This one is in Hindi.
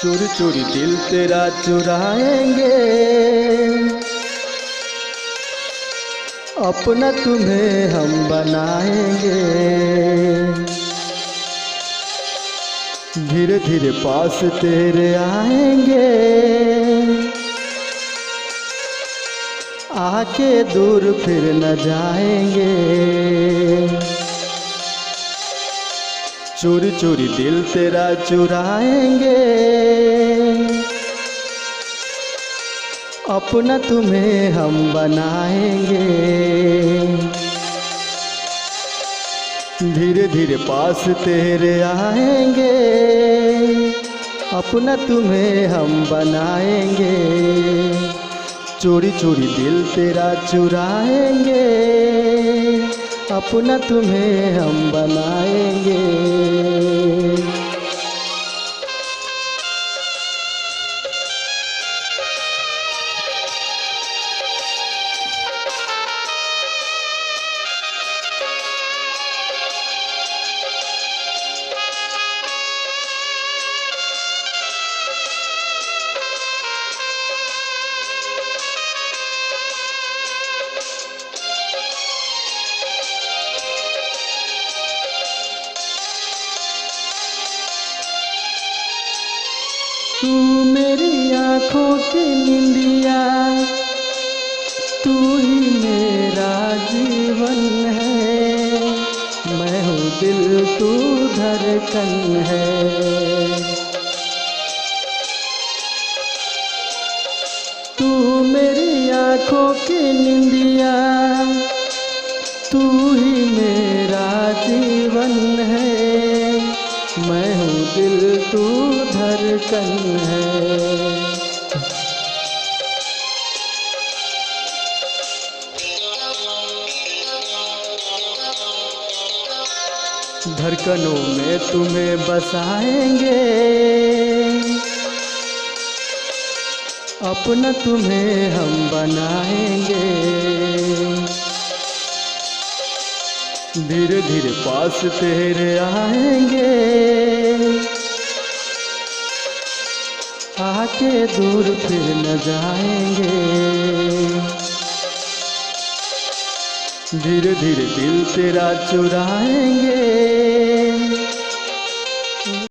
चोरी चोरी दिल तेरा चुराएंगे, अपना तुम्हें हम बनाएंगे। धीरे धीरे पास तेरे आएंगे, आके दूर फिर न जाएंगे। चोरी चोरी दिल तेरा चुराएंगे, अपना तुम्हें हम बनाएंगे। धीरे धीरे पास तेरे आएंगे, अपना तुम्हें हम बनाएंगे। चोरी चोरी दिल तेरा चुराएंगे, अपना तुम्हें हम बनाएंगे। तू मेरी आँखों की निंदिया, तू ही मेरा जीवन है। मैं हूँ दिल तू धड़कन है। तू मेरी आँखों की निंदिया, तू ही मेरा जीवन है। मैं हूँ दिल तू धड़कन है। धड़कनों में तुम्हें बसाएंगे, अपना तुम्हें हम बनाएंगे। धीरे धीरे पास तेरे आएंगे, आके दूर फिर न जाएंगे। धीरे धीरे दिल तेरा चुराएंगे,